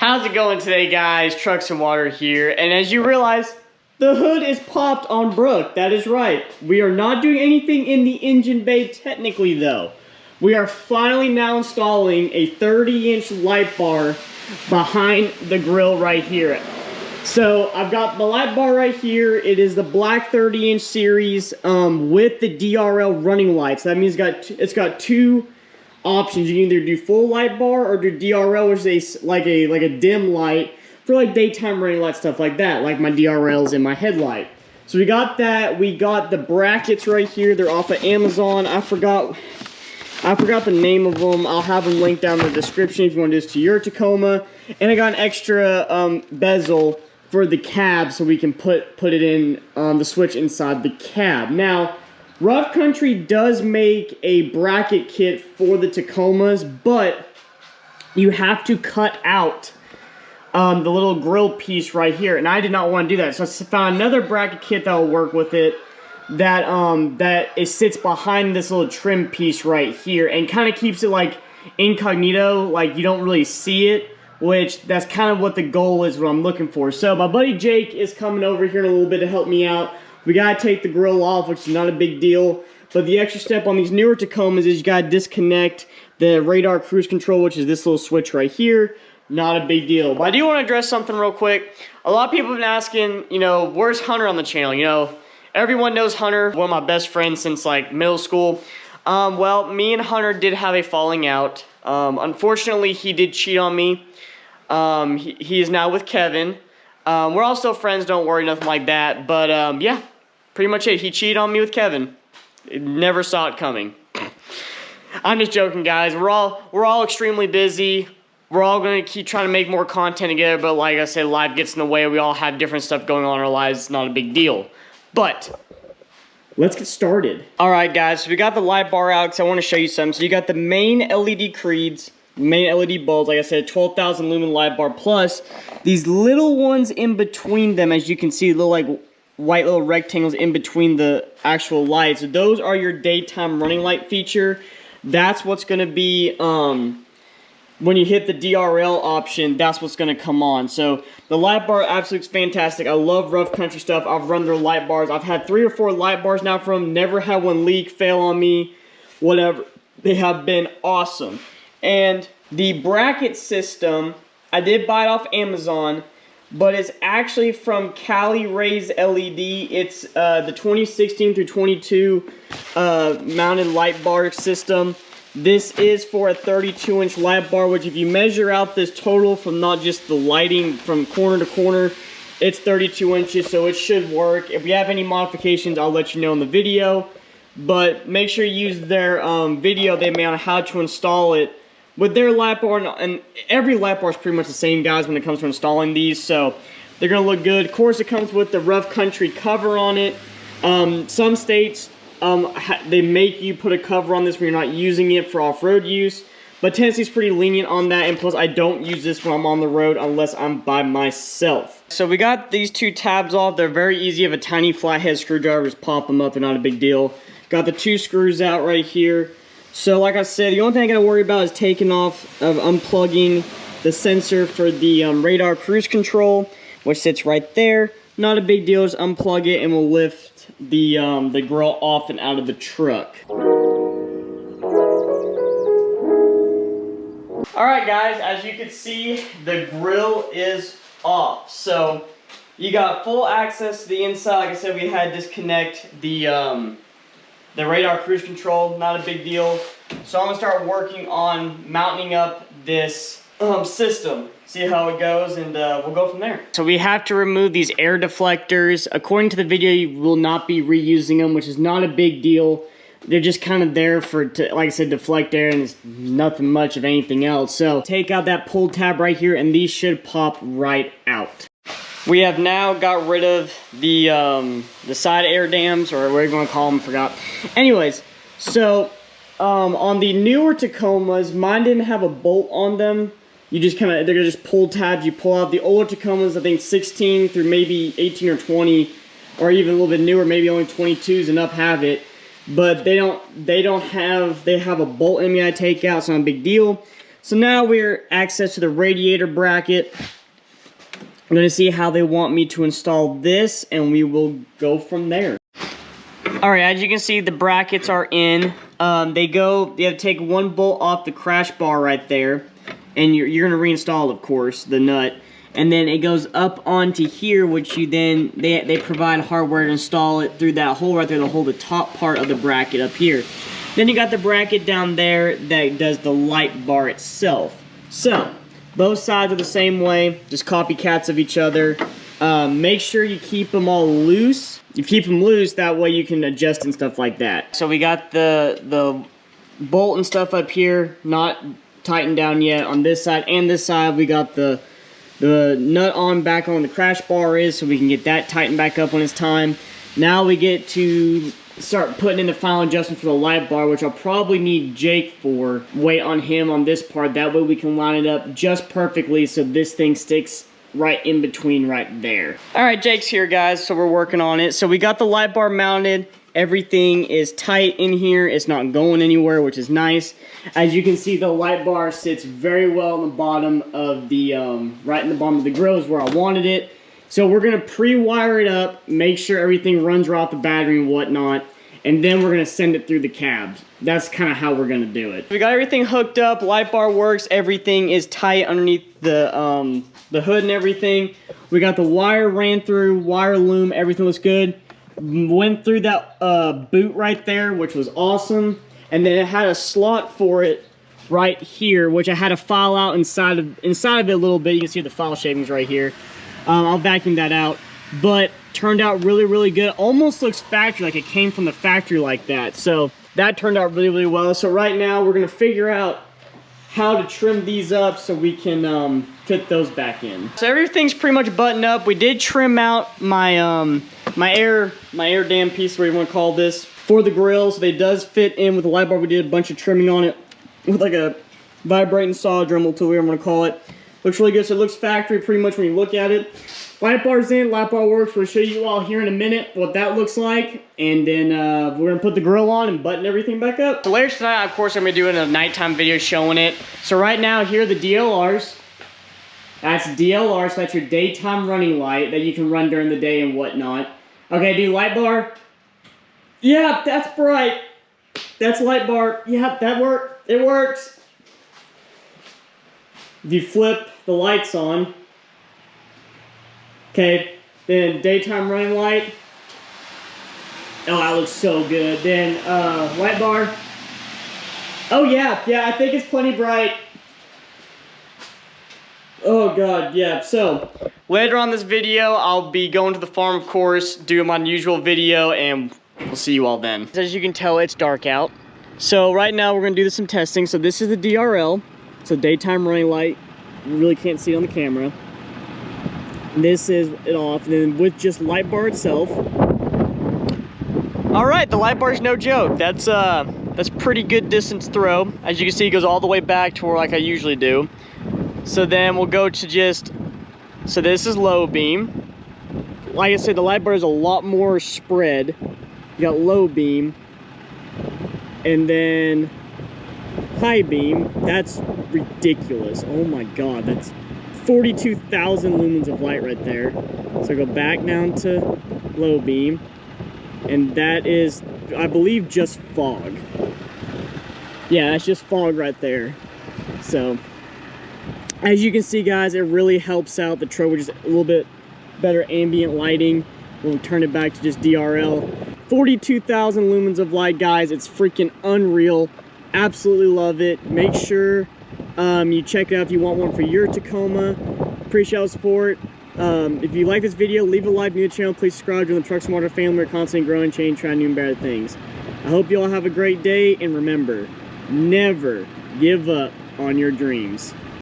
How's it going today, guys? Trucks and Water here, and as you realize, the hood is popped on Brooke. That is right. We are not doing anything in the engine bay technically, though. We are finally now installing a 30-inch light bar behind the grill right here. So I've got the light bar right here. It is the black 30-inch series with the DRL running lights. That means it's got two options. You can either do full light bar or do DRL, which is like a dim light for like daytime running light stuff like that, like my DRLs in my headlight. So we got that. We got the brackets right here. They're off of Amazon. I forgot the name of them. I'll have them linked down in the description if you want to do this to your Tacoma. And I got an extra bezel for the cab so we can put it in the switch inside the cab. Now, Rough Country does make a bracket kit for the Tacomas, but you have to cut out the little grill piece right here, and I did not want to do that. So I found another bracket kit that will work with it that it sits behind this little trim piece right here and kind of keeps it like incognito, like you don't really see it, which that's kind of what the goal is, what I'm looking for. So my buddy Jake is coming over here in a little bit to help me out. We gotta take the grill off, which is not a big deal. But the extra step on these newer Tacomas is you gotta disconnect the radar cruise control, which is this little switch right here. Not a big deal. But I do want to address something real quick. A lot of people have been asking, you know, where's Hunter on the channel? You know, everyone knows Hunter, one of my best friends since like middle school. Well, me and Hunter did have a falling out. Unfortunately, he did cheat on me. He is now with Kevin. We're all still friends, don't worry, nothing like that. But yeah, pretty much it. He cheated on me with Kevin. Never saw it coming. I'm just joking, guys. We're all extremely busy. We're all going to keep trying to make more content together, but like I said, life gets in the way. We all have different stuff going on in our lives. It's not a big deal. But let's get started. Alright, guys, so we got the light bar out because I want to show you something. So you got the main LED creeds, main LED bulbs, like I said, 12,000 lumen light bar, plus these little ones in between them, as you can see, little like white little rectangles in between the actual lights. So those are your daytime running light feature. That's what's going to be when you hit the DRL option, that's what's going to come on. So the light bar absolutely fantastic. I love Rough Country stuff. I've run their light bars. I've had 3 or 4 light bars now from them. Never had one leak, fail on me, whatever. They have been awesome. And the bracket system, I did buy it off Amazon, but it's actually from Cali Rays LED. It's the 2016 through 22 mounted light bar system. This is for a 32-inch light bar, which if you measure out this total from not just the lighting from corner to corner, it's 32 inches, so it should work. If we have any modifications, I'll let you know in the video. But make sure you use their video they made on how to install it with their light bar, and every light bar is pretty much the same, guys, when it comes to installing these, so they're going to look good. Of course, it comes with the Rough Country cover on it. Some states, they make you put a cover on this when you're not using it for off-road use, but Tennessee's pretty lenient on that, and plus I don't use this when I'm on the road unless I'm by myself. So we got these 2 tabs off. They're very easy. You have a tiny flathead screwdriver, just pop them up, they're not a big deal. Got the 2 screws out right here. So like I said, the only thing I gotta worry about is taking off of unplugging the sensor for the radar cruise control, which sits right there. Not a big deal, just unplug it and we'll lift the grill off and out of the truck. Alright, guys, as you can see, the grill is off. So you got full access to the inside. Like I said, we had to disconnect the radar cruise control, not a big deal. So I'm gonna start working on mounting up this system, see how it goes, and we'll go from there. So we have to remove these air deflectors. According to the video, you will not be reusing them, which is not a big deal. They're just kind of there like I said, deflect air, and it's nothing much of anything else. So take out that pull tab right here, and these should pop right out. We have now got rid of the side air dams, or whatever you want to call them, forgot. Anyways, so on the newer Tacomas, mine didn't have a bolt on them. You just they're gonna just pull tabs. You pull out the older Tacomas, I think 16 through maybe 18 or 20, or even a little bit newer, maybe only 22s and up have it. But they have a bolt in me I take out, it's not a big deal. So now we're access to the radiator bracket. I'm gonna see how they want me to install this, and we will go from there. All right, as you can see, the brackets are in. You have to take one bolt off the crash bar right there, and you're gonna reinstall, of course, the nut. And then it goes up onto here, which you then, they provide hardware to install it through that hole right there to hold the top part of the bracket up here. Then you got the bracket down there that does the light bar itself. So, both sides are the same way, just copycats of each other. Make sure you keep them all loose. You keep them loose, that way you can adjust and stuff like that. So we got the bolt and stuff up here, not tightened down yet on this side and this side. We got the nut on back on the crash bar is, so we can get that tightened back up when it's time. Now we get to start putting in the final adjustment for the light bar, which I'll probably need Jake for. Wait on him on this part, that way we can line it up just perfectly so this thing sticks right in between right there. Alright, Jake's here, guys, so we're working on it. So we got the light bar mounted. Everything is tight in here. It's not going anywhere, which is nice. As you can see, the light bar sits very well on the bottom of the, right in the bottom of the grill is where I wanted it. So we're gonna pre-wire it up, make sure everything runs right off the battery and whatnot, and then we're gonna send it through the cabs. That's kind of how we're gonna do it. We got everything hooked up, light bar works, everything is tight underneath the hood and everything. We got the wire ran through, wire loom, everything looks good. Went through that boot right there, which was awesome. And then it had a slot for it right here, which I had to file out inside of it a little bit. You can see the file shavings right here. I'll vacuum that out, but turned out really, really good. Almost looks factory, like it came from the factory like that. So that turned out really, really well. So right now we're gonna figure out how to trim these up so we can fit those back in. So everything's pretty much buttoned up. We did trim out my my air dam piece, whatever you want to call this, for the grill. So they does fit in with the light bar. We did a bunch of trimming on it with like a vibrating saw, Dremel tool, whatever I'm gonna call it. Looks really good. So it looks factory pretty much when you look at it. Light bar's in, light bar works. We'll show you all here in a minute what that looks like. And then we're gonna put the grill on and button everything back up. So later tonight, of course, I'm gonna do a nighttime video showing it. So right now, here are the DLRs. That's DLR, so that's your daytime running light that you can run during the day and whatnot. Okay, do light bar. Yeah, that's bright. That's light bar. Yeah, that worked. It works. If you flip the lights on, okay, then daytime running light. Oh, that looks so good. Then light bar. Oh yeah, I think it's plenty bright. Oh god, yeah. So later on this video, I'll be going to the farm, of course, doing my usual video, and we'll see you all then. As you can tell, it's dark out. So right now we're gonna do some testing. So this is the DRL. So daytime running light. You really can't see it on the camera. This is it off, and then with just light bar itself. All right, the light bar is no joke. That's pretty good distance throw. As you can see, it goes all the way back to where like I usually do. So then we'll go to just, so this is low beam. Like I said, the light bar is a lot more spread. You got low beam, and then high beam. That's ridiculous. Oh my god, that's 42,000 lumens of light right there. So go back down to low beam, and that is, I believe, just fog. Yeah, that's just fog right there. So as you can see, guys, it really helps out the truck with just a little bit better ambient lighting. We'll turn it back to just DRL. 42,000 lumens of light, guys. It's freaking unreal. Absolutely love it. Make sure you check it out if you want one for your Tacoma. Appreciate the support. If you like this video, leave a like, new to the channel. Please subscribe. Join the Truck Smarter family. We're constantly growing, change, trying new and better things. I hope you all have a great day, and remember, never give up on your dreams.